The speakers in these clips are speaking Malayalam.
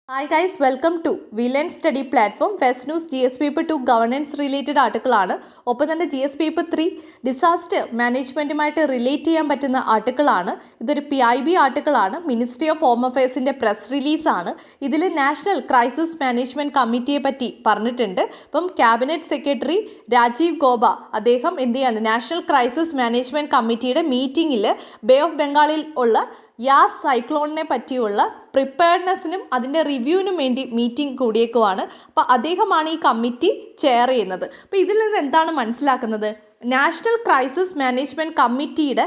Hi guys, welcome to VLAN Study Platform. Fast News GS Paper 2 Governance related article ആണ്. ഒപ്പം തന്നെ GS Paper 3 ഡിസാസ്റ്റർ മാനേജ്മെൻറ്റുമായിട്ട് റിലേറ്റ് ചെയ്യാൻ പറ്റുന്ന ആർട്ടിക്കിൾ ആണ്. ഇതൊരു PIB ആർട്ടിക്കിൾ ആണ്. മിനിസ്ട്രി ഓഫ് ഹോം അഫയേഴ്സിൻ്റെ പ്രസ് റിലീസാണ്. ഇതിൽ നാഷണൽ ക്രൈസിസ് മാനേജ്മെൻറ്റ് കമ്മിറ്റിയെ പറ്റി പറഞ്ഞിട്ടുണ്ട്. അപ്പം ക്യാബിനറ്റ് സെക്രട്ടറി രാജീവ് ഗോബ അദ്ദേഹം എന്ത് ചെയ്യാണ്, നാഷണൽ ക്രൈസിസ് മാനേജ്മെൻറ്റ് കമ്മിറ്റിയുടെ മീറ്റിങ്ങിൽ ബേ ഓഫ് ബംഗാളിൽ ഉള്ള യാസ് സൈക്ലോണിനെ പറ്റിയുള്ള പ്രിപ്പയർനെസ്സിനും അതിൻ്റെ റിവ്യൂവിനും വേണ്ടി മീറ്റിംഗ് കൂടിയേക്കുവാണ്. അപ്പോൾ അദ്ദേഹമാണ് ഈ കമ്മിറ്റി ചെയർ ചെയ്യുന്നത്. അപ്പോൾ ഇതിൽ നിന്ന് എന്താണ് മനസ്സിലാക്കുന്നത്? നാഷണൽ ക്രൈസിസ് മാനേജ്മെൻറ്റ് കമ്മിറ്റിയുടെ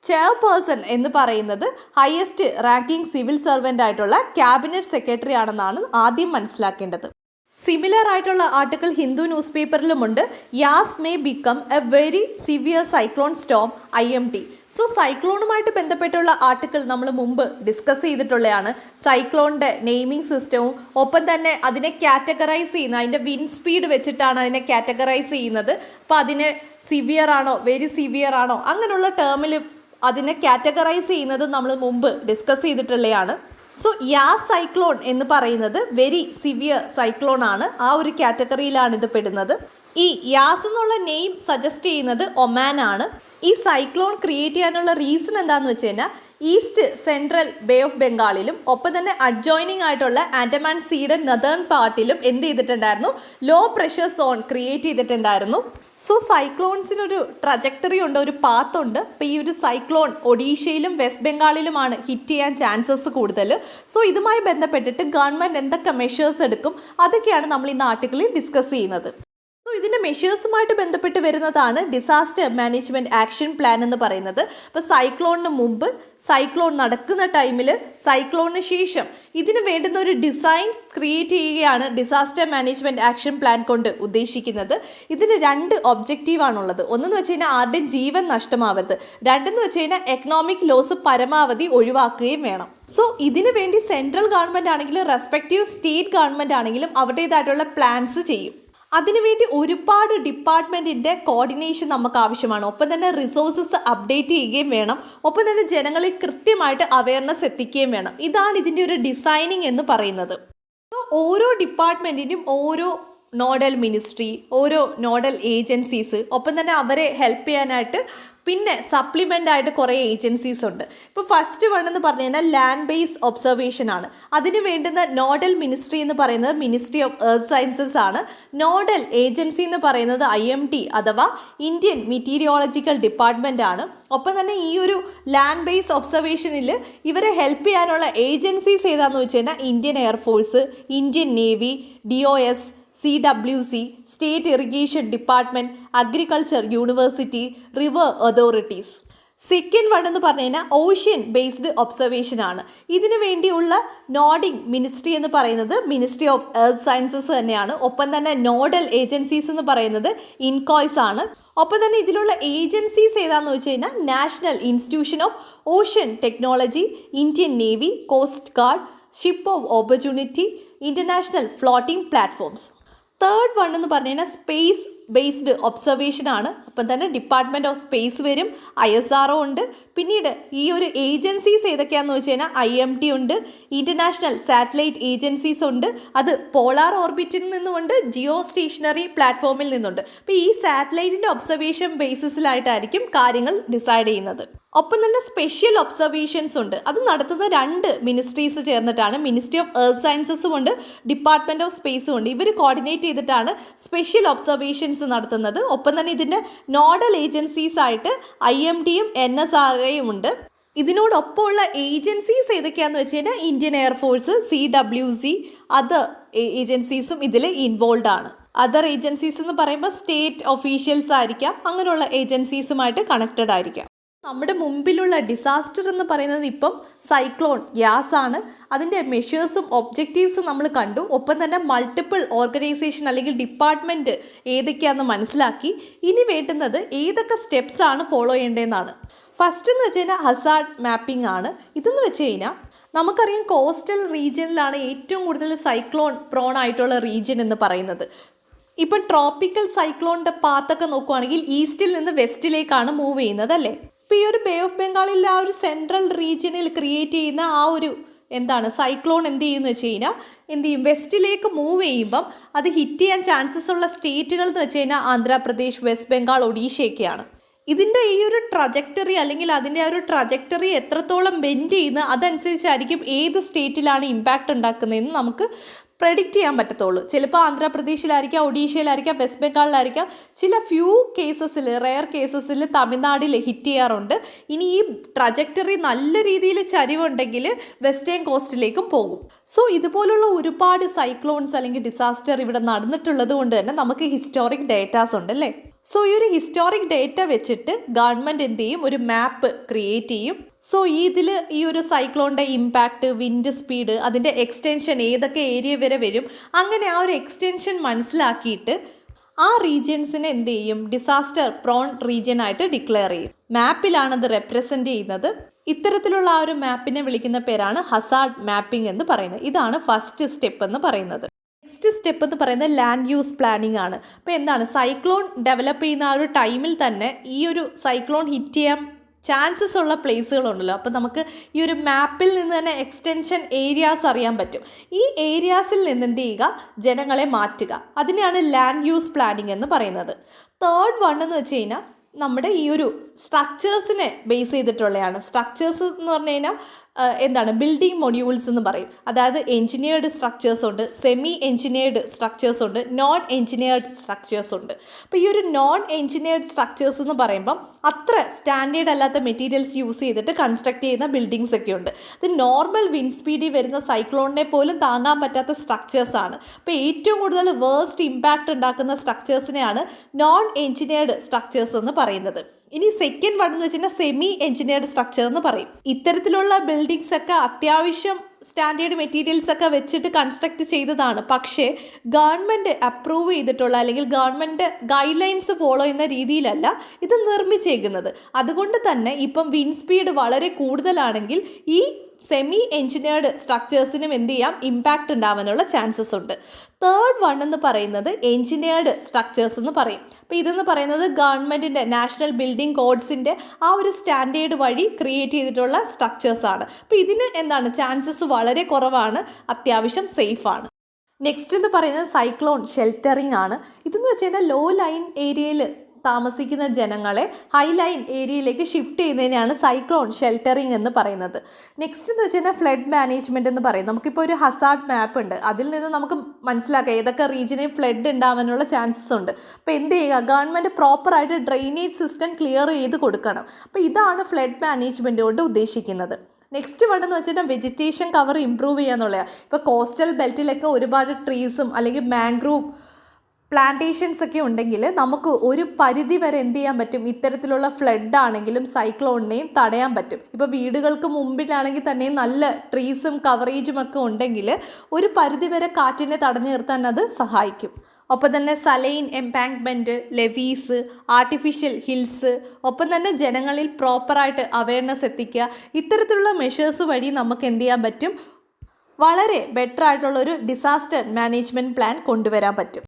ചെയർപേഴ്സൺ എന്ന് പറയുന്നത് ഹയസ്റ്റ് റാങ്കിങ് സിവിൽ സർവൻ്റ് ആയിട്ടുള്ള ക്യാബിനറ്റ് സെക്രട്ടറി ആണെന്നാണ് ആദ്യം മനസ്സിലാക്കേണ്ടത്. സിമിലർ ആയിട്ടുള്ള ആർട്ടിക്കിൾ ഹിന്ദു ന്യൂസ് പേപ്പറിലുമുണ്ട്. Yaas may become a very severe cyclone storm IMD. So സൈക്ലോണുമായിട്ട് ബന്ധപ്പെട്ടുള്ള ആർട്ടിക്കിൾ നമ്മൾ മുമ്പ് ഡിസ്കസ് ചെയ്തിട്ടുള്ളതാണ്. സൈക്ലോണിൻ്റെ നെയിമിംഗ് സിസ്റ്റവും ഒപ്പം തന്നെ അതിനെ കാറ്റഗറൈസ് ചെയ്യുന്ന അതിൻ്റെ വിൻഡ് സ്പീഡ് വെച്ചിട്ടാണ് അതിനെ കാറ്റഗറൈസ് ചെയ്യുന്നത്. അപ്പോൾ അതിന് സിവിയർ ആണോ വെരി സിവിയർ ആണോ അങ്ങനെയുള്ള ടേമിൽ അതിനെ കാറ്റഗറൈസ് ചെയ്യുന്നത് നമ്മൾ മുമ്പ് ഡിസ്കസ് ചെയ്തിട്ടുള്ളതാണ്. സോ യാസ് സൈക്ലോൺ എന്ന് പറയുന്നത് വെരി സിവിയർ സൈക്ലോൺ ആണ്. ആ ഒരു കാറ്റഗറിയിലാണ് ഇത് പെടുന്നത്. ഈ യാസ് എന്നുള്ള നെയിം സജസ്റ്റ് ചെയ്യുന്നത് ഒമാൻ ആണ്. ഈ സൈക്ലോൺ ക്രിയേറ്റ് ചെയ്യാനുള്ള റീസൺ എന്താണെന്ന് വെച്ച് കഴിഞ്ഞാൽ ഈസ്റ്റ് സെൻട്രൽ ബേ ഓഫ് ബംഗാളിലും ഒപ്പം തന്നെ അഡ്ജോയിനിങ് ആയിട്ടുള്ള ആൻഡമാൻ സീയുടെ നെതേൺ പാർട്ടിലും എന്ത് ചെയ്തിട്ടുണ്ടായിരുന്നു, ലോ പ്രഷർ സോൺ ക്രിയേറ്റ് ചെയ്തിട്ടുണ്ടായിരുന്നു. സോ സൈക്ലോൺസിനൊരു ട്രജക്ടറി ഉണ്ട്, ഒരു പാത്ത് ഉണ്ട്. അപ്പോൾ ഈ ഒരു സൈക്ലോൺ ഒഡീഷയിലും വെസ്റ്റ് ബംഗാളിലുമാണ് ഹിറ്റ് ചെയ്യാൻ ചാൻസസ് കൂടുതൽ. സോ ഇതുമായി ബന്ധപ്പെട്ടിട്ട് ഗവൺമെൻറ് എന്തൊക്കെ മെഷേഴ്സ് എടുക്കും അതൊക്കെയാണ് നമ്മൾ ഇന്ന് ആർട്ടിക്കിളിൽ ഡിസ്കസ് ചെയ്യുന്നത്. സോ ഇതിൻ്റെ മെഷേഴ്സുമായിട്ട് ബന്ധപ്പെട്ട് വരുന്നതാണ് ഡിസാസ്റ്റർ മാനേജ്മെൻറ്റ് ആക്ഷൻ പ്ലാൻ എന്ന് പറയുന്നത്. അപ്പോൾ സൈക്ലോണിന് മുമ്പ്, സൈക്ലോൺ നടക്കുന്ന ടൈമിൽ, സൈക്ലോണിന് ശേഷം ഇതിന് വേണ്ടുന്ന ഒരു ഡിസൈൻ ക്രിയേറ്റ് ചെയ്യുകയാണ് ഡിസാസ്റ്റർ മാനേജ്മെൻറ്റ് ആക്ഷൻ പ്ലാൻ കൊണ്ട് ഉദ്ദേശിക്കുന്നത്. ഇതിന് രണ്ട് ഒബ്ജക്റ്റീവാണുള്ളത്. ഒന്നെന്ന് വെച്ച് കഴിഞ്ഞാൽ ആരുടെയും ജീവൻ നഷ്ടമാവരുത്, രണ്ടെന്ന് വെച്ച് കഴിഞ്ഞാൽ എക്കണോമിക് ലോസ് പരമാവധി ഒഴിവാക്കുകയും വേണം. സോ ഇതിനു വേണ്ടി സെൻട്രൽ ഗവൺമെൻറ് ആണെങ്കിലും റെസ്പെക്റ്റീവ് സ്റ്റേറ്റ് ഗവൺമെൻറ് ആണെങ്കിലും അവരുടേതായിട്ടുള്ള പ്ലാൻസ് ചെയ്യും. അതിനുവേണ്ടി ഒരുപാട് ഡിപ്പാർട്ട്മെൻറ്റിൻ്റെ കോർഡിനേഷൻ നമുക്ക് ആവശ്യമാണ്. ഒപ്പം തന്നെ റിസോഴ്സസ് അപ്ഡേറ്റ് ചെയ്യുകയും വേണം. ഒപ്പം തന്നെ ജനങ്ങളിൽ കൃത്യമായിട്ട് അവയർനെസ് എത്തിക്കുകയും വേണം. ഇതാണ് ഇതിൻ്റെ ഒരു ഡിസൈനിങ് എന്ന് പറയുന്നത്. ഓരോ ഡിപ്പാർട്ട്മെൻറ്റിനും ഓരോ നോഡൽ മിനിസ്ട്രി, ഓരോ നോഡൽ ഏജൻസീസ്, ഒപ്പം തന്നെ അവരെ ഹെൽപ്പ് ചെയ്യാനായിട്ട് പിന്നെ സപ്ലിമെൻ്റ് ആയിട്ട് കുറേ ഏജൻസീസ് ഉണ്ട്. ഇപ്പോൾ ഫസ്റ്റ് വൺ എന്ന് പറഞ്ഞു കഴിഞ്ഞാൽ ലാൻഡ് ബേസ് ഒബ്സർവേഷൻ ആണ്. അതിന് വേണ്ടുന്ന നോഡൽ മിനിസ്ട്രി എന്ന് പറയുന്നത് മിനിസ്ട്രി ഓഫ് എർത്ത് സയൻസസ് ആണ്. നോഡൽ ഏജൻസി എന്ന് പറയുന്നത് IMD അഥവാ ഇന്ത്യൻ മെറ്റീരിയോളജിക്കൽ ഡിപ്പാർട്ട്മെൻ്റ് ആണ്. ഒപ്പം തന്നെ ഈ ഒരു ലാൻഡ് ബേസ് ഒബ്സർവേഷനിൽ ഇവരെ ഹെൽപ്പ് ചെയ്യാനുള്ള ഏജൻസീസ് ഏതാണെന്ന് വെച്ച് കഴിഞ്ഞാൽ Indian air force, Indian navy, DOS, CWC, state irrigation department, agriculture university, river authorities. Second one എന്ന് പറഞ്ഞു കഴിഞ്ഞാൽ ഓഷ്യൻ ബേസ്ഡ് ഒബ്സർവേഷൻ ആണ്. ഇതിനു വേണ്ടിയുള്ള നോഡിംഗ് മിനിസ്ട്രി എന്ന് പറയുന്നത് മിനിസ്ട്രി ഓഫ് എർത്ത് സയൻസസ് തന്നെയാണ്. ഒപ്പം തന്നെ നോഡൽ ഏജൻസീസ് എന്ന് പറയുന്നത് ഇൻകോയ്സ് ആണ്. ഒപ്പം തന്നെ ഇതിലുള്ള ഏജൻസീസ് ഏതാണെന്ന് വെച്ച് കഴിഞ്ഞാൽ national institution of ocean technology, Indian navy, coast guard, ship of opportunity, international floating platforms. Third one എന്ന് പറഞ്ഞു കഴിഞ്ഞാൽ സ്പേസ് ബേസ്ഡ് ഒബ്സർവേഷൻ ആണ്. അപ്പം തന്നെ ഡിപ്പാർട്ട്മെൻറ്റ് ഓഫ് സ്പേസ് വരും, ISRO ഉണ്ട്. പിന്നീട് ഈ ഒരു ഏജൻസീസ് ഏതൊക്കെയാണെന്ന് വെച്ച് കഴിഞ്ഞാൽ IMD ഉണ്ട്, ഇൻ്റർനാഷണൽ സാറ്റലൈറ്റ് ഏജൻസീസ് ഉണ്ട്. അത് പോളാർ ഓർബിറ്റിൽ നിന്നുമുണ്ട്, ജിയോ സ്റ്റേഷനറി പ്ലാറ്റ്ഫോമിൽ നിന്നുണ്ട്. അപ്പോൾ ഈ സാറ്റലൈറ്റിൻ്റെ ഒബ്സർവേഷൻ ബേസിസിലായിട്ടായിരിക്കും കാര്യങ്ങൾ ഡിസൈഡ് ചെയ്യുന്നത്. ഒപ്പം തന്നെ സ്പെഷ്യൽ ഒബ്സർവേഷൻസ് ഉണ്ട്. അത് നടത്തുന്ന രണ്ട് മിനിസ്ട്രീസ് ചേർന്നിട്ടാണ്. മിനിസ്ട്രി ഓഫ് എർത്ത് സയൻസസും ഉണ്ട്, ഡിപ്പാർട്ട്മെൻറ്റ് ഓഫ് സ്പേസും ഉണ്ട്. ഇവർ കോർഡിനേറ്റ് ചെയ്തിട്ടാണ് സ്പെഷ്യൽ ഒബ്സർവേഷൻസ് നടത്തുന്നത്. ഒപ്പം തന്നെ ഇതിൻ്റെ നോഡൽ ഏജൻസീസ് ആയിട്ട് IMDയും NSRAയും ഉണ്ട്. ഇതിനോടൊപ്പമുള്ള ഏജൻസീസ് ഏതൊക്കെയാണെന്ന് വെച്ച് കഴിഞ്ഞാൽ ഇന്ത്യൻ എയർഫോഴ്സ്, CWC, അതർ ഏജൻസീസും ഇതിൽ ഇൻവോൾവ് ആണ്. അതർ ഏജൻസീസ് എന്ന് പറയുമ്പോൾ സ്റ്റേറ്റ് ഒഫീഷ്യൽസ് ആയിരിക്കാം, അങ്ങനെയുള്ള ഏജൻസീസുമായിട്ട് കണക്റ്റഡ് ആയിരിക്കാം. നമ്മുടെ മുമ്പിലുള്ള ഡിസാസ്റ്റർ എന്ന് പറയുന്നത് ഇപ്പം സൈക്ലോൺ യാസ് ആണ്. അതിൻ്റെ മെഷേഴ്സും ഒബ്ജക്റ്റീവ്സും നമ്മൾ കണ്ടു. ഒപ്പം തന്നെ മൾട്ടിപ്പിൾ ഓർഗനൈസേഷൻ അല്ലെങ്കിൽ ഡിപ്പാർട്ട്മെൻറ്റ് ഏതൊക്കെയാണെന്ന് മനസ്സിലാക്കി. ഇനി വേണ്ടുന്നത് ഏതൊക്കെ സ്റ്റെപ്സ് ആണ് ഫോളോ ചെയ്യേണ്ടതെന്നാണ്. ഫസ്റ്റ് എന്ന് വെച്ച് കഴിഞ്ഞാൽ ഹസാർഡ് മാപ്പിംഗ് ആണ്. ഇതെന്ന് വെച്ച് കഴിഞ്ഞാൽ നമുക്കറിയാം കോസ്റ്റൽ റീജിയനിലാണ് ഏറ്റവും കൂടുതൽ സൈക്ലോൺ പ്രോൺ ആയിട്ടുള്ള റീജിയൻ എന്ന് പറയുന്നത്. ഇപ്പം ട്രോപ്പിക്കൽ സൈക്ലോണിൻ്റെ പാത്തൊക്കെ നോക്കുവാണെങ്കിൽ ഈസ്റ്റിൽ നിന്ന് വെസ്റ്റിലേക്കാണ് മൂവ് ചെയ്യുന്നത് അല്ലേ. ഇപ്പോൾ ഈ ഒരു ബേ ഓഫ് ബംഗാളിൽ ആ ഒരു സെൻട്രൽ റീജിയനിൽ ക്രിയേറ്റ് ചെയ്യുന്ന ആ ഒരു എന്താണ് സൈക്ലോൺ എന്ത് ചെയ്യുമെന്ന് വെച്ച് കഴിഞ്ഞാൽ എന്ത് ചെയ്യും, വെസ്റ്റിലേക്ക് മൂവ് ചെയ്യുമ്പം അത് ഹിറ്റ് ചെയ്യാൻ ചാൻസസ് ഉള്ള സ്റ്റേറ്റുകൾ എന്ന് വെച്ച് കഴിഞ്ഞാൽ ആന്ധ്രാപ്രദേശ്, വെസ്റ്റ് ബംഗാൾ, ഒഡീഷയൊക്കെയാണ്. ഇതിൻ്റെ ഈ ഒരു ട്രജക്ടറി അല്ലെങ്കിൽ അതിൻ്റെ ആ ഒരു ട്രജക്ടറി എത്രത്തോളം ബെൻഡ് ചെയ്യുന്ന അതനുസരിച്ചായിരിക്കും ഏത് സ്റ്റേറ്റിലാണ് ഇമ്പാക്റ്റ് ഉണ്ടാക്കുന്നതെന്ന് നമുക്ക് പ്രെഡിക്റ്റ് ചെയ്യാൻ പറ്റത്തുള്ളൂ. ചിലപ്പോൾ ആന്ധ്രാപ്രദേശിലായിരിക്കാം, ഒഡീഷയിലായിരിക്കാം, വെസ്റ്റ് ബംഗാളിലായിരിക്കാം, ചില ഫ്യൂ കേസസിൽ, റെയർ കേസസിൽ തമിഴ്നാട്ടിൽ ഹിറ്റ് ചെയ്യാറുണ്ട്. ഇനി ഈ ട്രജക്ടറി നല്ല രീതിയിൽ ചരിവുണ്ടെങ്കിൽ വെസ്റ്റേൺ കോസ്റ്റിലേക്കും പോകും. സോ ഇതുപോലുള്ള ഒരുപാട് സൈക്ലോൺസ് അല്ലെങ്കിൽ ഡിസാസ്റ്റർ ഇവിടെ നടന്നിട്ടുള്ളത് കൊണ്ട് തന്നെ നമുക്ക് ഹിസ്റ്റോറിക് ഡേറ്റാസ് ഉണ്ട് അല്ലേ. സോ ഈ ഒരു ഹിസ്റ്റോറിക് ഡേറ്റ വെച്ചിട്ട് ഗവൺമെൻറ് എന്ത് ചെയ്യും, ഒരു മാപ്പ് ക്രിയേറ്റ് ചെയ്യും. സോ ഇതിൽ ഈ ഒരു സൈക്ലോണിൻ്റെ ഇമ്പാക്റ്റ്, വിൻഡ് സ്പീഡ്, അതിൻ്റെ എക്സ്റ്റൻഷൻ ഏതൊക്കെ ഏരിയ വരെ വരും, അങ്ങനെ ആ ഒരു എക്സ്റ്റൻഷൻ മനസ്സിലാക്കിയിട്ട് ആ റീജിയൻസിനെ എന്ത് ചെയ്യും, ഡിസാസ്റ്റർ പ്രോൺ റീജിയൻ ആയിട്ട് ഡിക്ലെയർ ചെയ്യും. മാപ്പിലാണത് റെപ്രസെൻ്റ് ചെയ്യുന്നത്. ഇത്തരത്തിലുള്ള ആ ഒരു മാപ്പിനെ വിളിക്കുന്ന പേരാണ് ഹസാർഡ് മാപ്പിംഗ് എന്ന് പറയുന്നത്. ഇതാണ് ഫസ്റ്റ് സ്റ്റെപ്പ് എന്ന് പറയുന്നത്. നെക്സ്റ്റ് സ്റ്റെപ്പ് എന്ന് പറയുന്നത് ലാൻഡ് യൂസ് പ്ലാനിങ് ആണ്. അപ്പോൾ എന്താണ്, സൈക്ലോൺ ഡെവലപ്പ് ചെയ്യുന്ന ആ ഒരു ടൈമിൽ തന്നെ ഈ ഒരു സൈക്ലോൺ ഹിറ്റ് ചെയ്യാൻ ചാൻസസ് ഉള്ള പ്ലേസുകളുണ്ടല്ലോ. അപ്പോൾ നമുക്ക് ഈ ഒരു മാപ്പിൽ നിന്ന് തന്നെ എക്സ്റ്റൻഷൻ ഏരിയാസ് അറിയാൻ പറ്റും. ഈ ഏരിയാസിൽ നിന്ന് എന്ത് ചെയ്യുക, ജനങ്ങളെ മാറ്റുക. അതിനെയാണ് ലാൻഡ് യൂസ് പ്ലാനിങ് എന്ന് പറയുന്നത്. തേർഡ് വൺ എന്ന് വെച്ച് കഴിഞ്ഞാൽ നമ്മുടെ ഈ ഒരു സ്ട്രക്ചേഴ്സിനെ ബേസ് ചെയ്തിട്ടുള്ളതാണ്. സ്ട്രക്ചേഴ്സ് എന്ന് പറഞ്ഞു കഴിഞ്ഞാൽ എന്താണ്, ബിൽഡിംഗ് മൊഡ്യൂൾസ് എന്ന് പറയും. അതായത് എൻജിനീയർഡ് സ്ട്രക്ചേഴ്സ് ഉണ്ട്, സെമി എൻജിനീയർഡ് സ്ട്രക്ചേഴ്സ് ഉണ്ട്, നോൺ എൻജിനീയർഡ് സ്ട്രക്ചേഴ്സ് ഉണ്ട്. അപ്പോൾ ഈ ഒരു നോൺ എൻജിനീയർഡ് സ്ട്രക്ചേഴ്സ് എന്ന് പറയുമ്പം അത്ര സ്റ്റാൻഡേർഡ് അല്ലാത്ത മെറ്റീരിയൽസ് യൂസ് ചെയ്തിട്ട് കൺസ്ട്രക്ട് ചെയ്യുന്ന ബിൽഡിങ്സ് ഒക്കെ ഉണ്ട്. അത് നോർമൽ വിൻഡ് സ്പീഡിൽ വരുന്ന സൈക്ലോണിനെ പോലും താങ്ങാൻ പറ്റാത്ത സ്ട്രക്ചേഴ്സാണ്. അപ്പോൾ ഏറ്റവും കൂടുതൽ വേഴ്സ്റ്റ് ഇമ്പാക്റ്റ് ഉണ്ടാക്കുന്ന സ്ട്രക്ചേഴ്സിനെയാണ് നോൺ എൻജിനീയർഡ് സ്ട്രക്ചേഴ്സ് എന്ന് പറയുന്നത്. ഇനി സെക്കൻഡ് വൺ എന്ന് വെച്ചാൽ സെമി എൻജിനീയർഡ് സ്ട്രക്ചർ എന്ന് പറയും. ഇത്തരത്തിലുള്ള ബിൽഡിങ്സ് ഒക്കെ അത്യാവശ്യം സ്റ്റാൻഡേർഡ് മെറ്റീരിയൽസ് ഒക്കെ വെച്ചിട്ട് കൺസ്ട്രക്ട് ചെയ്തതാണ്. പക്ഷേ ഗവൺമെൻറ് അപ്രൂവ് ചെയ്തിട്ടുള്ള അല്ലെങ്കിൽ ഗവൺമെൻറ് ഗൈഡ് ലൈൻസ് ഫോളോ ചെയ്യുന്ന രീതിയിലല്ല ഇത് നിർമ്മിച്ചേക്കുന്നത്. അതുകൊണ്ട് തന്നെ ഇപ്പം വിൻഡ് സ്പീഡ് വളരെ കൂടുതലാണെങ്കിൽ ഈ സെമി എൻജിനീയർഡ് സ്ട്രക്ചേഴ്സിനും എന്ത് ചെയ്യാം, ഇമ്പാക്റ്റ് ഉണ്ടാവാനുള്ള ചാൻസസ് ഉണ്ട്. തേർഡ് വൺ എന്ന് പറയുന്നത് എൻജിനീയർഡ് സ്ട്രക്ചേഴ്സ് എന്ന് പറയും. അപ്പോൾ ഇതെന്ന് പറയുന്നത് ഗവൺമെൻറ്റിൻ്റെ നാഷണൽ ബിൽഡിംഗ് കോഡ്സിൻ്റെ ആ ഒരു സ്റ്റാൻഡേർഡ് വഴി ക്രിയേറ്റ് ചെയ്തിട്ടുള്ള സ്ട്രക്ചേഴ്സാണ്. അപ്പോൾ ഇതിന് എന്താണ്, ചാൻസസ് വളരെ കുറവാണ്, അത്യാവശ്യം സേഫാണ്. നെക്സ്റ്റ് എന്ന് പറയുന്നത് സൈക്ലോൺ ഷെൽട്ടറിങ് ആണ്. ഇതെന്ന് വെച്ച് കഴിഞ്ഞാൽ ലോ ലൈൻ ഏരിയയിൽ താമസിക്കുന്ന ജനങ്ങളെ ഹൈ ലൈൻ ഏരിയയിലേക്ക് ഷിഫ്റ്റ് ചെയ്യുന്നതിനാണ് സൈക്ലോൺ ഷെൽട്ടറിങ് എന്ന് പറയുന്നത്. നെക്സ്റ്റ് എന്ന് വെച്ച് കഴിഞ്ഞാൽ ഫ്ലഡ് മാനേജ്മെൻറ്റ് എന്ന് പറയും. നമുക്കിപ്പോൾ ഒരു ഹസാർഡ് മാപ്പ് ഉണ്ട്, അതിൽ നിന്ന് നമുക്ക് മനസ്സിലാക്കാം ഏതൊക്കെ റീജിയനിൽ ഫ്ലഡ് ഉണ്ടാവാനുള്ള ചാൻസസ് ഉണ്ട്. അപ്പോൾ എന്ത് ചെയ്യുക, ഗവൺമെൻറ് പ്രോപ്പറായിട്ട് ഡ്രെയിനേജ് സിസ്റ്റം ക്ലിയർ ചെയ്ത് കൊടുക്കണം. അപ്പോൾ ഇതാണ് ഫ്ലഡ് മാനേജ്മെൻറ്റ് കൊണ്ട് ഉദ്ദേശിക്കുന്നത്. നെക്സ്റ്റ് വേണമെന്ന് വെച്ചാൽ വെജിറ്റേഷൻ കവർ ഇമ്പ്രൂവ് ചെയ്യുക എന്നുള്ളതാണ്. ഇപ്പോൾ കോസ്റ്റൽ ബെൽറ്റിലൊക്കെ ഒരുപാട് ട്രീസും അല്ലെങ്കിൽ മാംഗ്രൂവ് പ്ലാന്റേഷൻസ് ഒക്കെ ഉണ്ടെങ്കിൽ നമുക്ക് ഒരു പരിധി വരെ എന്ത് ചെയ്യാൻ പറ്റും, ഇത്തരത്തിലുള്ള ഫ്ലഡ് ആണെങ്കിലും സൈക്ലോണിനെയും തടയാൻ പറ്റും. ഇപ്പോൾ വീടുകൾക്ക് മുമ്പിലാണെങ്കിൽ തന്നെ നല്ല ട്രീസും കവറേജും ഒക്കെ ഉണ്ടെങ്കിൽ ഒരു പരിധി വരെ കാറ്റിനെ തടഞ്ഞു നിർത്താൻ അത് സഹായിക്കും. ഒപ്പം തന്നെ സലൈൻ എംപാങ്ക്മെൻറ്റ്, ലെവീസ്, ആർട്ടിഫിഷ്യൽ ഹിൽസ്, ഒപ്പം തന്നെ ജനങ്ങളിൽ പ്രോപ്പറായിട്ട് അവയർനെസ് എത്തിക്കുക. ഇത്തരത്തിലുള്ള മെഷേഴ്സ് വഴി നമുക്ക് എന്ത് ചെയ്യാൻ പറ്റും, വളരെ ബെറ്റർ ആയിട്ടുള്ളൊരു ഡിസാസ്റ്റർ മാനേജ്മെൻറ്റ് പ്ലാൻ കൊണ്ടുവരാൻ പറ്റും.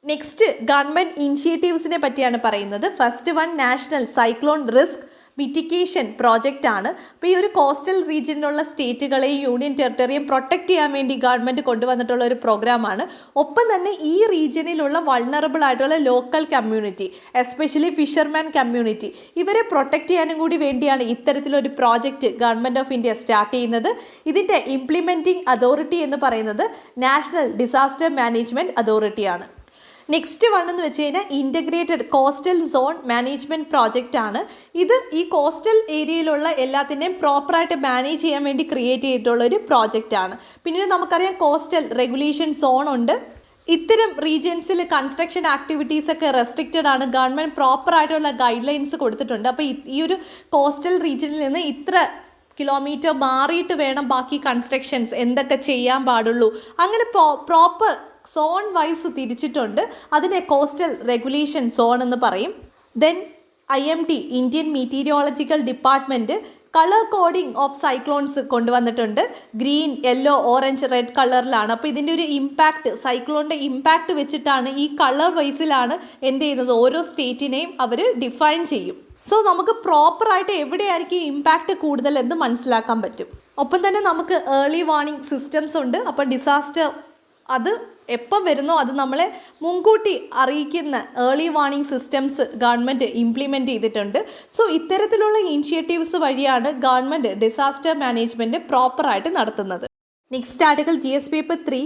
നെക്സ്റ്റ് ഗവൺമെൻറ് ഇനിഷ്യേറ്റീവ്സിനെ പറ്റിയാണ് പറയുന്നത്. First one national cyclone risk mitigation project ആണ്. അപ്പോൾ ഈ ഒരു കോസ്റ്റൽ റീജിയനിലുള്ള സ്റ്റേറ്റുകളെയും യൂണിയൻ ടെറിട്ടറിയും പ്രൊട്ടക്റ്റ് ചെയ്യാൻ വേണ്ടി ഗവൺമെൻറ് കൊണ്ടുവന്നിട്ടുള്ള ഒരു പ്രോഗ്രാമാണ്. ഒപ്പം തന്നെ ഈ റീജിയനിലുള്ള വൾണറബിൾ ആയിട്ടുള്ള local community, especially fisherman community, ഇവരെ പ്രൊട്ടക്റ്റ് ചെയ്യാനും കൂടി വേണ്ടിയാണ് ഇത്തരത്തിലൊരു project government of India start ചെയ്യുന്നത്. ഇതിൻ്റെ ഇംപ്ലിമെൻറ്റിംഗ് അതോറിറ്റി എന്ന് പറയുന്നത് നാഷണൽ ഡിസാസ്റ്റർ മാനേജ്മെൻറ്റ് അതോറിറ്റിയാണ്. നെക്സ്റ്റ് വൺ എന്ന് വെച്ച് കഴിഞ്ഞാൽ integrated coastal zone management project ആണ്. ഇത് ഈ കോസ്റ്റൽ ഏരിയയിലുള്ള എല്ലാത്തിൻ്റെയും പ്രോപ്പറായിട്ട് മാനേജ് ചെയ്യാൻ വേണ്ടി ക്രിയേറ്റ് ചെയ്തിട്ടുള്ള ഒരു പ്രോജക്റ്റ് ആണ്. പിന്നെ നമുക്കറിയാം കോസ്റ്റൽ റെഗുലേഷൻ സോൺ ഉണ്ട്. ഇത്തരം റീജിയൻസിൽ കൺസ്ട്രക്ഷൻ ആക്ടിവിറ്റീസ് ഒക്കെ റെസ്ട്രിക്റ്റഡ് ആണ്. ഗവൺമെൻറ് പ്രോപ്പറായിട്ടുള്ള ഗൈഡ് ലൈൻസ് കൊടുത്തിട്ടുണ്ട്. അപ്പോൾ ഈ ഒരു കോസ്റ്റൽ റീജിയനിൽ നിന്ന് ഇത്ര കിലോമീറ്റർ മാറിയിട്ട് വേണം ബാക്കി കൺസ്ട്രക്ഷൻസ് എന്തൊക്കെ ചെയ്യാൻ പാടുള്ളൂ, അങ്ങനെ പ്രോപ്പർ സോൺ വൈസ് തിരിച്ചിട്ടുണ്ട്. അതിനെ കോസ്റ്റൽ റെഗുലേഷൻ സോൺ എന്ന് പറയും. Then IMD Indian meteorological department colour coding of cyclones കൊണ്ടുവന്നിട്ടുണ്ട്. ഗ്രീൻ, യെല്ലോ, ഓറഞ്ച്, റെഡ് കളറിലാണ്. അപ്പോൾ ഇതിൻ്റെ ഒരു ഇമ്പാക്റ്റ്, സൈക്ലോണിൻ്റെ ഇമ്പാക്റ്റ് വെച്ചിട്ടാണ് ഈ കളർ വൈസിലാണ് എന്ത് ചെയ്യുന്നത്, ഓരോ സ്റ്റേറ്റിനെയും അവർ ഡിഫൈൻ ചെയ്യും. സോ നമുക്ക് പ്രോപ്പറായിട്ട് എവിടെയായിരിക്കും ഇമ്പാക്റ്റ് കൂടുതൽ എന്ന് മനസ്സിലാക്കാൻ പറ്റും. ഒപ്പം തന്നെ നമുക്ക് ഏർലി വാർണിംഗ് സിസ്റ്റംസ് ഉണ്ട്. അപ്പോൾ ഡിസാസ്റ്റർ അത് എപ്പം വരുന്നോ അത് നമ്മളെ മുൻകൂട്ടി അറിയിക്കുന്ന early warning systems government implement ചെയ്തിട്ടുണ്ട്. സോ ഇത്തരത്തിലുള്ള ഇനിഷ്യേറ്റീവ്സ് വഴിയാണ് ഗവൺമെൻറ് ഡിസാസ്റ്റർ മാനേജ്മെൻറ്റ് പ്രോപ്പറായിട്ട് നടത്തുന്നത്. Next article GS paper 3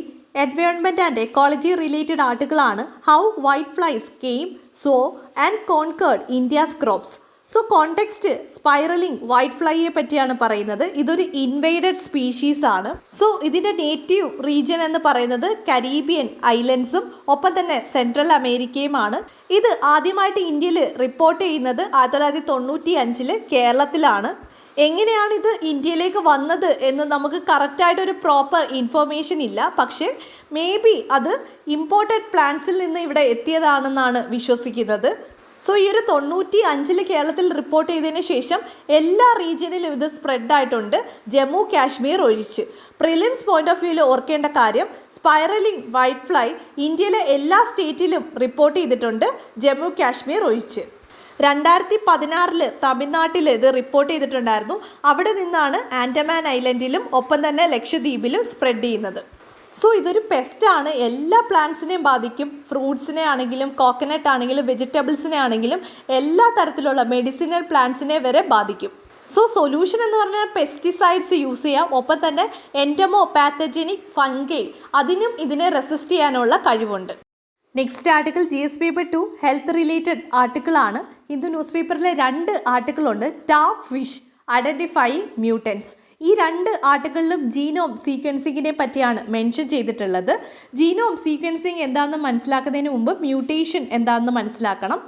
environment and ecology related ആർട്ടിക്കിളാണ്. How white flies came saw and conquered India's crops. So context spiraling white ഫ്ലൈയെ പറ്റിയാണ് പറയുന്നത്. ഇതൊരു ഇൻവേഡഡ് സ്പീഷീസ് ആണ്. സോ ഇതിൻ്റെ നേറ്റീവ് റീജിയൻ എന്ന് പറയുന്നത് കരീബിയൻ ഐലൻഡ്സും ഒപ്പം തന്നെ സെൻട്രൽ അമേരിക്കയുമാണ്. ഇത് ആദ്യമായിട്ട് ഇന്ത്യയിൽ റിപ്പോർട്ട് ചെയ്യുന്നത് 1995 കേരളത്തിലാണ്. എങ്ങനെയാണ് ഇത് ഇന്ത്യയിലേക്ക് വന്നത് എന്ന് നമുക്ക് കറക്റ്റായിട്ടൊരു പ്രോപ്പർ ഇൻഫോർമേഷൻ ഇല്ല. പക്ഷേ മേ ബി അത് ഇമ്പോർട്ടഡ് പ്ലാന്റ്സിൽ നിന്ന് ഇവിടെ എത്തിയതാണെന്നാണ് വിശ്വസിക്കുന്നത്. സോ ഈ ഒരു 95 കേരളത്തിൽ റിപ്പോർട്ട് ചെയ്തതിന് ശേഷം എല്ലാ റീജിയനിലും ഇത് സ്പ്രെഡായിട്ടുണ്ട്, ജമ്മു കാശ്മീർ ഒഴിച്ച്. പ്രിലിംസ് പോയിന്റ് ഓഫ് വ്യൂവിൽ ഓർക്കേണ്ട കാര്യം, സ്പൈറലിംഗ് വൈറ്റ് ഫ്ലൈ ഇന്ത്യയിലെ എല്ലാ സ്റ്റേറ്റിലും റിപ്പോർട്ട് ചെയ്തിട്ടുണ്ട്, ജമ്മു കാശ്മീർ ഒഴിച്ച്. 2016 തമിഴ്നാട്ടിൽ ഇത് റിപ്പോർട്ട് ചെയ്തിട്ടുണ്ടായിരുന്നു. അവിടെ നിന്നാണ് ആൻഡമാൻ ഐലൻഡിലും ഒപ്പം തന്നെ ലക്ഷദ്വീപിലും സ്പ്രെഡ് ചെയ്യുന്നത്. സോ ഇതൊരു പെസ്റ്റാണ്, എല്ലാ പ്ലാന്റ്സിനെയും ബാധിക്കും. ഫ്രൂട്ട്സിനെ ആണെങ്കിലും കോക്കനട്ട് ആണെങ്കിലും വെജിറ്റബിൾസിനെ ആണെങ്കിലും എല്ലാ തരത്തിലുള്ള മെഡിസിനൽ പ്ലാന്റ്സിനെ വരെ ബാധിക്കും. സോ സൊല്യൂഷൻ എന്ന് പറഞ്ഞാൽ പെസ്റ്റിസൈഡ്സ് യൂസ് ചെയ്യാം. ഒപ്പം തന്നെ എൻഡമോ പാത്തജനിക് ഫംഗൈ അതിനും ഇതിനെ റെസിസ്റ്റ് ചെയ്യാനുള്ള കഴിവുണ്ട്. Next article GS paper 2 health related ആർട്ടിക്കിളാണ്. ഹിന്ദു ന്യൂസ് പേപ്പറിലെ 2 ആർട്ടിക്കിളുണ്ട്. Tap fish identifying mutants. ഈ 2 ആർട്ടിക്കിളിലും ജീനോം സീക്വൻസിങ്ങിനെ പറ്റിയാണ് മെൻഷൻ ചെയ്തിട്ടുള്ളത്. ജീനോം സീക്വൻസിങ് എന്താണെന്ന് മനസ്സിലാക്കുന്നതിന് മുമ്പ് മ്യൂട്ടേഷൻ എന്താണെന്ന് മനസ്സിലാക്കണം.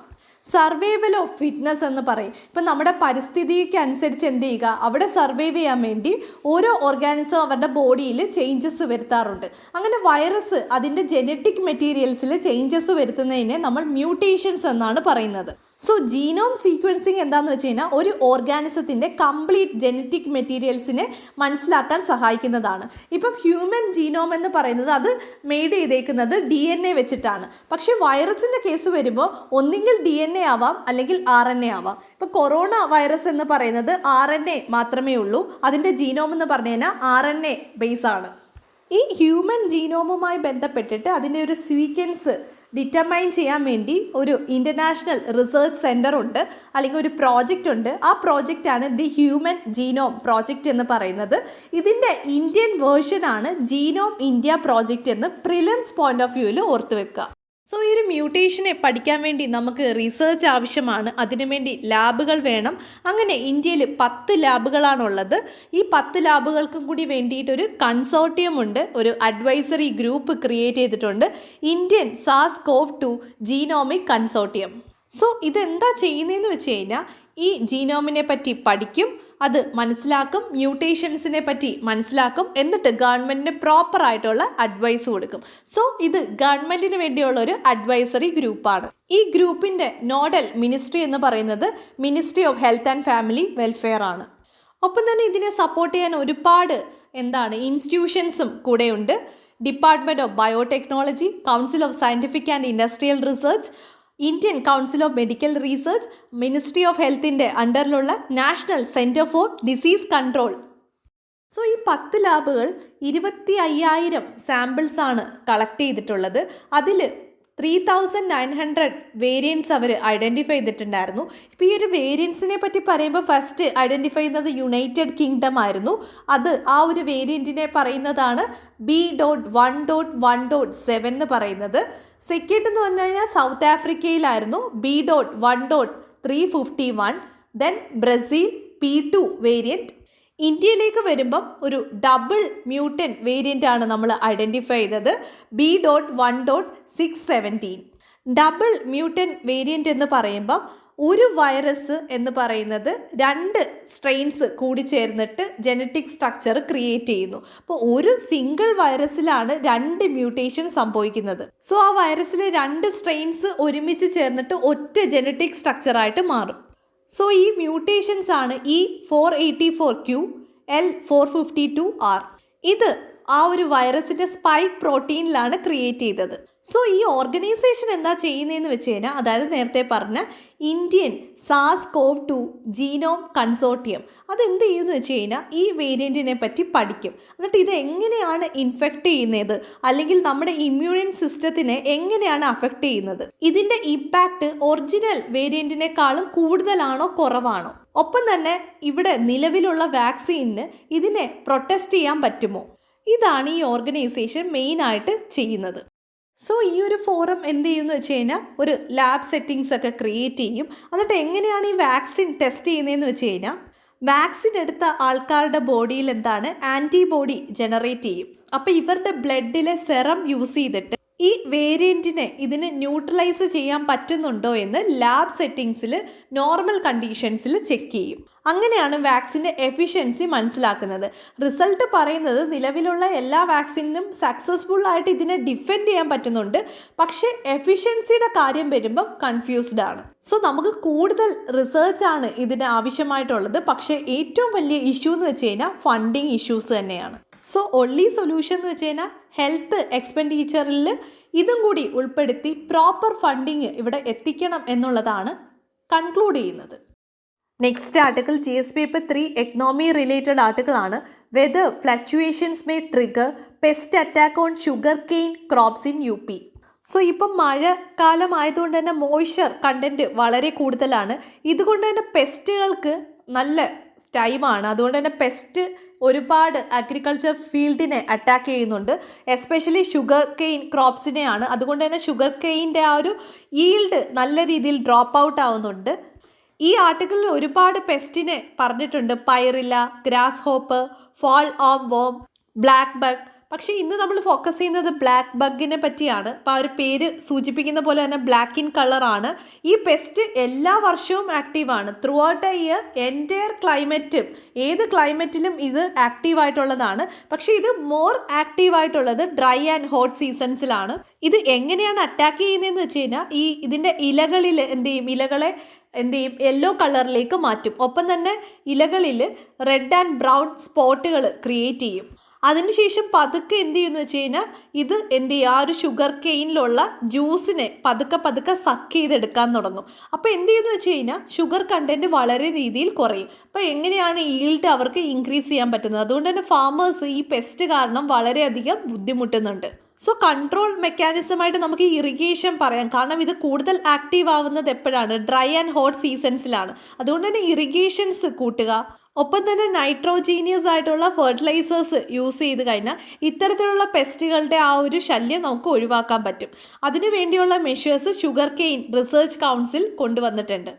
സർവൈവൽ ഓഫ് ഫിറ്റ്നസ് എന്ന് പറയും. ഇപ്പം നമ്മുടെ പരിസ്ഥിതിക്ക് അനുസരിച്ച് എന്ത് ചെയ്യുക, അവിടെ സർവൈവ് ചെയ്യാൻ വേണ്ടി ഓരോ ഓർഗാനിസം അവരുടെ ബോഡിയിൽ ചേഞ്ചസ് വരുത്താറുണ്ട്. അങ്ങനെ വൈറസ് അതിൻ്റെ ജെനറ്റിക് മെറ്റീരിയൽസിൽ ചേഞ്ചസ് വരുത്തുന്നതിനെ നമ്മൾ മ്യൂട്ടേഷൻസ് എന്നാണ് പറയുന്നത്. സോ ജീനോം സീക്വൻസിങ് എന്താണെന്ന് വെച്ച് കഴിഞ്ഞാൽ ഒരു ഓർഗാനിസത്തിൻ്റെ കംപ്ലീറ്റ് ജെനറ്റിക് മെറ്റീരിയൽസിനെ മനസ്സിലാക്കാൻ സഹായിക്കുന്നതാണ്. ഇപ്പം ഹ്യൂമൻ ജീനോം എന്ന് പറയുന്നത് അത് മെയ്ഡ് ചെയ്തേക്കുന്നത് DNA വെച്ചിട്ടാണ്. പക്ഷേ വൈറസിൻ്റെ കേസ് വരുമ്പോൾ ഒന്നുകിൽ DNA ആവാം അല്ലെങ്കിൽ RNA ആവാം. ഇപ്പോൾ കൊറോണ വൈറസ് എന്ന് പറയുന്നത് RNA മാത്രമേ ഉള്ളൂ. അതിൻ്റെ ജീനോം എന്ന് പറഞ്ഞു കഴിഞ്ഞാൽ RNA ബേസ് ആണ്. ഈ ഹ്യൂമൻ ജീനോമുമായി ബന്ധപ്പെട്ടിട്ട് അതിൻ്റെ ഒരു സീക്വൻസ് ഡിറ്റർമൈൻ ചെയ്യാൻ വേണ്ടി ഒരു ഇൻ്റർനാഷണൽ റിസർച്ച് സെൻറ്റർ ഉണ്ട്, അല്ലെങ്കിൽ ഒരു പ്രോജക്റ്റ് ഉണ്ട്. ആ പ്രോജക്റ്റാണ് ദി ഹ്യൂമൻ ജീനോം പ്രോജക്റ്റ് എന്ന് പറയുന്നത്. ഇതിൻ്റെ ഇന്ത്യൻ വേർഷനാണ് ജീനോം ഇന്ത്യ പ്രോജക്റ്റ് എന്ന് പ്രിലിംസ് പോയിന്റ് ഓഫ് വ്യൂവിൽ ഓർത്ത് വെക്കുക. സോ ഈ ഒരു മ്യൂട്ടേഷനെ പഠിക്കാൻ വേണ്ടി നമുക്ക് റിസർച്ച് ആവശ്യമാണ്. അതിനുവേണ്ടി ലാബുകൾ വേണം. അങ്ങനെ ഇന്ത്യയിൽ 10 ലാബുകളാണുള്ളത്. ഈ 10 ലാബുകൾക്കും കൂടി വേണ്ടിയിട്ടൊരു കൺസോർട്ടിയം ഉണ്ട്, ഒരു അഡ്വൈസറി ഗ്രൂപ്പ് ക്രിയേറ്റ് ചെയ്തിട്ടുണ്ട്, Indian SARS-CoV-2 genomic consortium. So ഇതെന്താ ചെയ്യുന്നതെന്ന് വെച്ച് കഴിഞ്ഞാൽ ഈ ജീനോമിനെ പറ്റി പഠിക്കും, അത് മനസ്സിലാക്കും, മ്യൂട്ടേഷൻസിനെ പറ്റി മനസ്സിലാക്കും, എന്നിട്ട് ഗവൺമെൻറ്റിന് പ്രോപ്പറായിട്ടുള്ള അഡ്വൈസ് കൊടുക്കും. സോ ഇത് ഗവൺമെൻറ്റിന് വേണ്ടിയുള്ള ഒരു അഡ്വൈസറി ഗ്രൂപ്പാണ്. ഈ ഗ്രൂപ്പിൻ്റെ നോഡൽ മിനിസ്ട്രി എന്ന് പറയുന്നത് ministry of health and family welfare ആണ്. ഒപ്പം തന്നെ ഇതിനെ സപ്പോർട്ട് ചെയ്യാൻ ഒരുപാട് ഇൻസ്റ്റിറ്റ്യൂഷൻസും കൂടെയുണ്ട്. Department of biotechnology, council of scientific and industrial research, Indian council of medical research, ministry of ഹെൽത്തിൻ്റെ അണ്ടറിലുള്ള national centre for disease control. So ഈ 10 ലാബുകൾ 25,000 സാമ്പിൾസാണ് കളക്ട് ചെയ്തിട്ടുള്ളത്. അതിൽ 3,900 വേരിയൻസ് അവർ ഐഡൻറ്റിഫൈ ചെയ്തിട്ടുണ്ടായിരുന്നു. ഇപ്പോൾ ഈ ഒരു വേരിയൻസിനെ പറ്റി പറയുമ്പോൾ ഫസ്റ്റ് ഐഡൻറ്റിഫൈ ചെയ്യുന്നത് യുണൈറ്റഡ് കിങ്ഡം ആയിരുന്നു. അത് ആ ഒരു വേരിയൻറ്റിനെ പറയുന്നതാണ് B.1.1.7 എന്ന് പറയുന്നത്. സെക്കൻഡ് എന്ന് പറഞ്ഞു കഴിഞ്ഞാൽ സൗത്ത് ആഫ്രിക്കയിലായിരുന്നു B.1.351. Then Brazil P2 variant. ഇന്ത്യയിലേക്ക് വരുമ്പം ഒരു ഡബിൾ മ്യൂട്ടൻ വേരിയൻ്റ് ആണ് നമ്മൾ ഐഡൻറ്റിഫൈ ചെയ്തത്, B.1.617. ഡബിൾ മ്യൂട്ടൻ വേരിയൻ്റ് എന്ന് പറയുമ്പം ഒരു വൈറസ് എന്ന് പറയുന്നത് 2 സ്ട്രെയിൻസ് കൂടി ചേർന്നിട്ട് ജനറ്റിക് സ്ട്രക്ചർ ക്രിയേറ്റ് ചെയ്യുന്നു. അപ്പോൾ ഒരു സിംഗിൾ വൈറസിലാണ് 2 മ്യൂട്ടേഷൻ സംഭവിക്കുന്നത്. സോ ആ വൈറസിലെ 2 സ്ട്രെയിൻസ് ഒരുമിച്ച് ചേർന്നിട്ട് ഒറ്റ ജനറ്റിക് സ്ട്രക്ചറായിട്ട് മാറും. സോ ഈ മ്യൂട്ടേഷൻസ് ആണ് E484Q, L452R. ഇത് ആ ഒരു വൈറസിൻ്റെ സ്പൈക്ക് പ്രോട്ടീനിലാണ് ക്രിയേറ്റ് ചെയ്തത്. സോ ഈ ഓർഗനൈസേഷൻ എന്താ ചെയ്യുന്നതെന്ന് വെച്ച് കഴിഞ്ഞാൽ, അതായത് നേരത്തെ പറഞ്ഞ ഇന്ത്യൻ SARS-CoV-2 ജീനോം കൺസോർട്ടിയം അതെന്ത് ചെയ്യുമെന്ന് വെച്ച് കഴിഞ്ഞാൽ ഈ വേരിയൻറ്റിനെ പറ്റി പഠിക്കും. എന്നിട്ട് ഇത് എങ്ങനെയാണ് ഇൻഫെക്റ്റ് ചെയ്യുന്നത്, അല്ലെങ്കിൽ നമ്മുടെ ഇമ്മ്യൂൺ സിസ്റ്റത്തിനെ എങ്ങനെയാണ് അഫക്റ്റ് ചെയ്യുന്നത്, ഇതിൻ്റെ ഇമ്പാക്റ്റ് ഒറിജിനൽ വേരിയൻറ്റിനേക്കാളും കൂടുതലാണോ കുറവാണോ, ഒപ്പം തന്നെ ഇവിടെ നിലവിലുള്ള വാക്സിനിന് ഇതിനെ പ്രൊട്ടസ്റ്റ് ചെയ്യാൻ പറ്റുമോ, ഇതാണ് ഈ ഓർഗനൈസേഷൻ മെയിനായിട്ട് ചെയ്യുന്നത്. സോ ഈ ഒരു ഫോറം എന്ത് ചെയ്യുമെന്ന് വെച്ച് കഴിഞ്ഞാൽ ഒരു ലാബ് സെറ്റിങ്സ് ഒക്കെ ക്രിയേറ്റ് ചെയ്യും. എന്നിട്ട് എങ്ങനെയാണ് ഈ വാക്സിൻ ടെസ്റ്റ് ചെയ്യുന്നതെന്ന് വെച്ച് കഴിഞ്ഞാൽ, വാക്സിൻ എടുത്ത ആൾക്കാരുടെ ബോഡിയിൽ എന്താണ് ആൻറ്റിബോഡി ജനറേറ്റ് ചെയ്യും. അപ്പോൾ ഇവരുടെ ബ്ലഡിലെ സെറം യൂസ് ചെയ്തിട്ട് ഈ വേരിയൻറ്റിനെ ഇതിന് ന്യൂട്രലൈസ് ചെയ്യാൻ പറ്റുന്നുണ്ടോ എന്ന് ലാബ് സെറ്റിങ്സിൽ നോർമൽ കണ്ടീഷൻസിൽ ചെക്ക് ചെയ്യും. അങ്ങനെയാണ് വാക്സിൻ്റെ എഫിഷ്യൻസി മനസ്സിലാക്കുന്നത്. റിസൾട്ട് പറയുന്നത് നിലവിലുള്ള എല്ലാ വാക്സിനും സക്സസ്ഫുൾ ആയിട്ട് ഇതിനെ ഡിഫെൻഡ് ചെയ്യാൻ പറ്റുന്നുണ്ട്, പക്ഷേ എഫിഷ്യൻസിയുടെ കാര്യം വരുമ്പം കൺഫ്യൂസ്ഡ് ആണ്. സോ നമുക്ക് കൂടുതൽ റിസർച്ചാണ് ഇതിന് ആവശ്യമായിട്ടുള്ളത്. പക്ഷേ ഏറ്റവും വലിയ ഇഷ്യൂ എന്ന് വെച്ച് കഴിഞ്ഞാൽ ഫണ്ടിങ് ഇഷ്യൂസ് തന്നെയാണ്. സോ ഒൺലി സൊല്യൂഷൻ എന്ന് വെച്ച് കഴിഞ്ഞാൽ ഹെൽത്ത് എക്സ്പെൻഡിച്ചറിൽ ഇതും കൂടി ഉൾപ്പെടുത്തി പ്രോപ്പർ ഫണ്ടിങ് ഇവിടെ എത്തിക്കണം എന്നുള്ളതാണ് കൺക്ലൂഡ് ചെയ്യുന്നത്. Next article GS paper 3 economy related ആർട്ടിക്കിളാണ്. Weather fluctuations may trigger pest attack on sugar cane crops in UP. So ഇപ്പം മഴക്കാലം ആയതുകൊണ്ട് തന്നെ മോയ്സ്ചർ കണ്ടൻറ്റ് വളരെ കൂടുതലാണ്. ഇതുകൊണ്ട് തന്നെ പെസ്റ്റുകൾക്ക് നല്ല ടൈമാണ്. അതുകൊണ്ട് തന്നെ പെസ്റ്റ് ഒരുപാട് അഗ്രികൾച്ചർ ഫീൽഡിനെ അറ്റാക്ക് ചെയ്യുന്നുണ്ട്. എസ്പെഷ്യലി ഷുഗർ കെയിൻ ക്രോപ്സിനെയാണ്. അതുകൊണ്ട് തന്നെ ഷുഗർ കെയിൻ്റെ ആ ഒരു ഈൽഡ് നല്ല രീതിയിൽ ഡ്രോപ്പ് ഔട്ട് ആവുന്നുണ്ട്. ഈ ആർട്ടിക്കിളിൽ ഒരുപാട് പെസ്റ്റിനെ പറഞ്ഞിട്ടുണ്ട്. പൈറില്ല, ഗ്രാസ് ഹോപ്പ്, ഫാൾ ഓം വോം, ബ്ലാക്ക് ബഗ്. പക്ഷേ ഇന്ന് നമ്മൾ ഫോക്കസ് ചെയ്യുന്നത് ബ്ലാക്ക് ബഗിനെ പറ്റിയാണ്. അപ്പോൾ ആ ഒരു പേര് സൂചിപ്പിക്കുന്ന പോലെ തന്നെ ബ്ലാക്ക് ഇൻ കളറാണ്. ഈ പെസ്റ്റ് എല്ലാ വർഷവും ആക്റ്റീവാണ്. Throughout a year entire ക്ലൈമറ്റും ഏത് ക്ലൈമറ്റിലും ഇത് ആക്റ്റീവായിട്ടുള്ളതാണ്. പക്ഷേ ഇത് മോർ ആക്റ്റീവായിട്ടുള്ളത് ഡ്രൈ ആൻഡ് ഹോട്ട് സീസൺസിലാണ്. ഇത് എങ്ങനെയാണ് അറ്റാക്ക് ചെയ്യുന്നതെന്ന് വെച്ച് കഴിഞ്ഞാൽ ഇതിൻ്റെ ഇലകളിൽ ഇലകളെ യെല്ലോ കളറിലേക്ക് മാറ്റും. ഒപ്പം തന്നെ ഇലകളിൽ റെഡ് ആൻഡ് ബ്രൗൺ സ്പോട്ടുകൾ ക്രിയേറ്റ് ചെയ്യും. അതിനുശേഷം പതുക്കെ എന്ത് ചെയ്യുമെന്ന് വെച്ച് കഴിഞ്ഞാൽ ഇത് ആ ഒരു ഷുഗർ കെയിനിലുള്ള ജ്യൂസിനെ പതുക്കെ സക്ക് ചെയ്തെടുക്കാൻ തുടങ്ങും. അപ്പോൾ എന്ത് ചെയ്യുമെന്ന് വെച്ച് കഴിഞ്ഞാൽ ഷുഗർ കണ്ടൻറ്റ് വളരെ രീതിയിൽ കുറയും. അപ്പോൾ എങ്ങനെയാണ് ഈൽഡ് അവർക്ക് ഇൻക്രീസ് ചെയ്യാൻ പറ്റുന്നത്? അതുകൊണ്ട് തന്നെ ഫാമേഴ്സ് ഈ പെസ്റ്റ് കാരണം വളരെയധികം ബുദ്ധിമുട്ടുന്നുണ്ട്. സോ കൺട്രോൾ മെക്കാനിസമായിട്ട് നമുക്ക് ഇറിഗേഷൻ പറയാം. കാരണം ഇത് കൂടുതൽ ആക്റ്റീവ് ആവുന്നത് എപ്പോഴാണ്? ഡ്രൈ ആൻഡ് ഹോട്ട് സീസൺസിലാണ്. അതുകൊണ്ട് തന്നെ ഇറിഗേഷൻസ് കൂട്ടുക. ഒപ്പം തന്നെ നൈട്രോജീനിയസ് ആയിട്ടുള്ള ഫെർട്ടിലൈസേഴ്സ് യൂസ് ചെയ്ത് കഴിഞ്ഞാൽ ഇത്തരത്തിലുള്ള പെസ്റ്റുകളുടെ ആ ഒരു ശല്യം നമുക്ക് ഒഴിവാക്കാൻ പറ്റും. അതിനു വേണ്ടിയുള്ള measures sugarcane research council കൊണ്ടുവന്നിട്ടുണ്ട്.